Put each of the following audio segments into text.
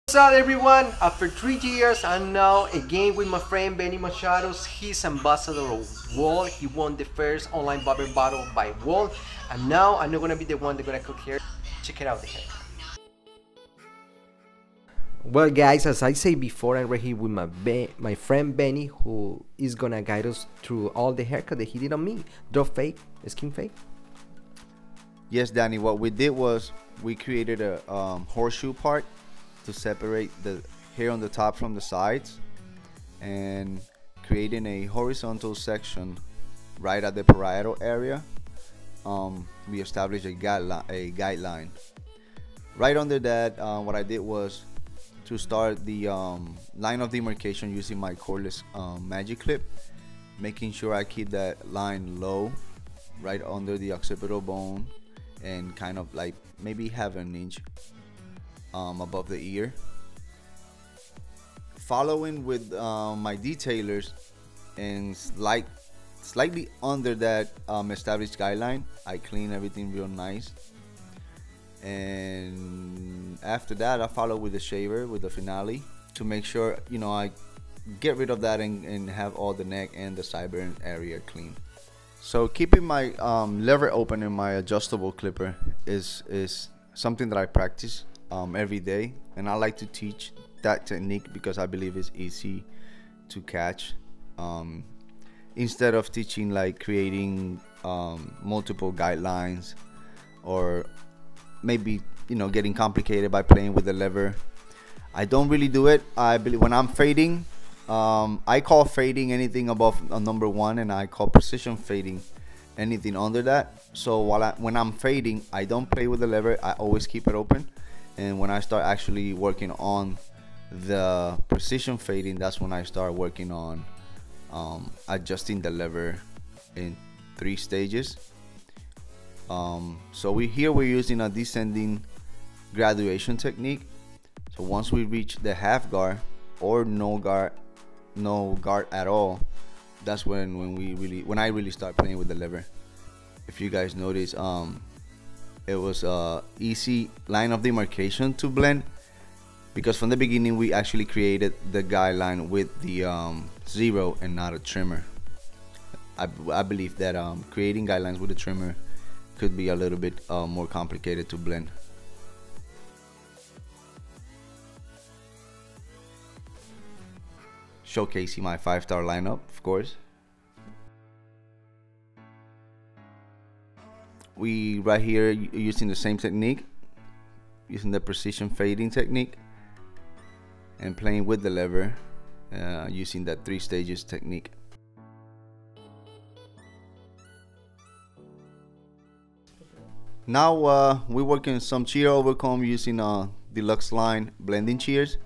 What's up everyone? After 3 years I'm now again with my friend Benny Machado. He's ambassador of WAHL. He won the first online barber battle by WAHL, and now I'm not gonna be the one that's gonna cook here. Check it out the hair. Well guys, as I said before, I'm right here with my friend Benny, who is gonna guide us through all the haircut that he did on me. Drop fade, skin fade. Yes, Danny, what we did was we created a horseshoe part to separate the hair on the top from the sides, and creating a horizontal section right at the parietal area. We established a guideline. Right under that, what I did was to start the line of demarcation using my cordless magic clip, making sure I keep that line low right under the occipital bone and kind of like maybe half an inch above the ear. Following with my detailers and slightly under that established guideline, I clean everything real nice, and after that I follow with the shaver with the finale to make sure I get rid of that and have all the neck and the sideburn area clean. So keeping my lever open in my adjustable clipper is something that I practice every day, and I like to teach that technique because I believe it's easy to catch, instead of teaching like creating multiple guidelines, or maybe getting complicated by playing with the lever. I don't really do it. I believe when I'm fading, I call fading anything above a number 1, and I call precision fading anything under that. So when I'm fading, I don't play with the lever. I always keep it open, and when I start actually working on the precision fading, that's when I start working on adjusting the lever in 3 stages. So we're using a descending graduation technique. So once we reach the half guard or no guard at all, that's when I really start playing with the lever. If you guys notice, it was a easy line of demarcation to blend, because from the beginning we actually created the guideline with the 0 and not a trimmer. I believe that creating guidelines with a trimmer could be a little bit more complicated to blend. Showcasing my 5-star lineup, of course. We right here using the same technique, using the precision fading technique, and playing with the lever, using that 3 stages technique. Now we're working some shear overcomb using deluxe line blending shears,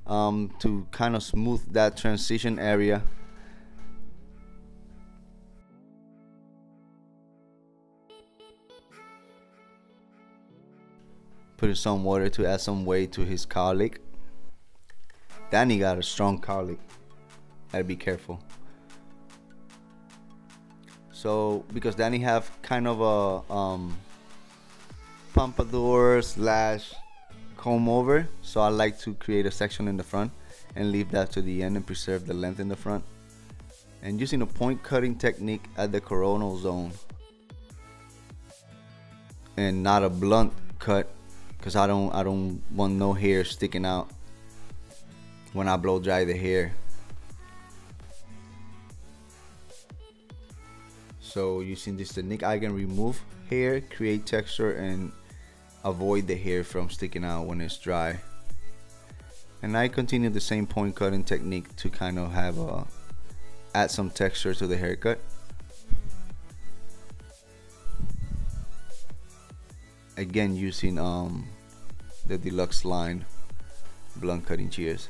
to kind of smooth that transition area. Put some water to add some weight to his cowlick. Danny got a strong cowlick, gotta be careful. So because Danny have kind of a pompadour slash comb over, so I like to create a section in the front and leave that to the end and preserve the length in the front, and using a point cutting technique at the coronal zone and not a blunt cut, because I don't want no hair sticking out when I blow dry the hair. So using this technique, I can remove hair, create texture, and avoid the hair from sticking out when it's dry. And I continue the same point cutting technique to kind of have add some texture to the haircut. Again, using the deluxe line blunt cutting shears.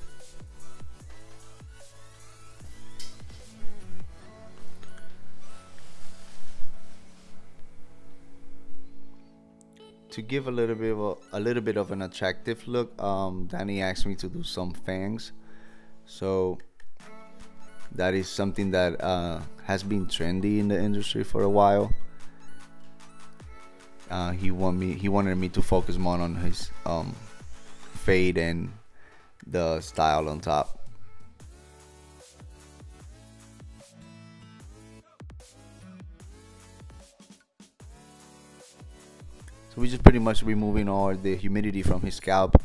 To give a little bit of an attractive look, Danny asked me to do some fangs. So that is something that has been trendy in the industry for a while. He wanted me to focus more on his fade and the style on top. So we're just pretty much removing all the humidity from his scalp,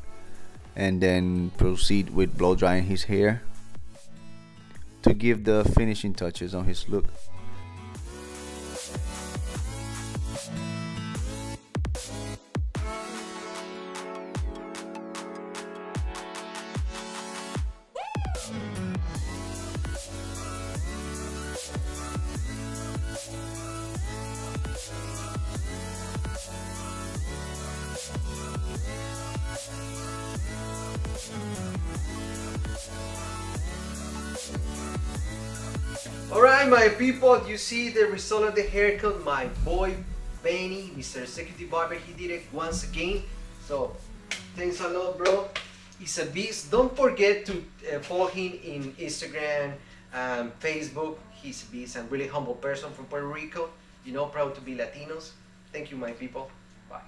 and then proceed with blow drying his hair to give the finishing touches on his look. Alright, my people, you see the result of the haircut. My boy Benny, Mr. Executive Barber, he did it once again. So thanks a lot, bro. He's a beast. Don't forget to follow him in Instagram, Facebook. He's a beast and really humble person from Puerto Rico. You know, proud to be Latinos. Thank you, my people. Bye.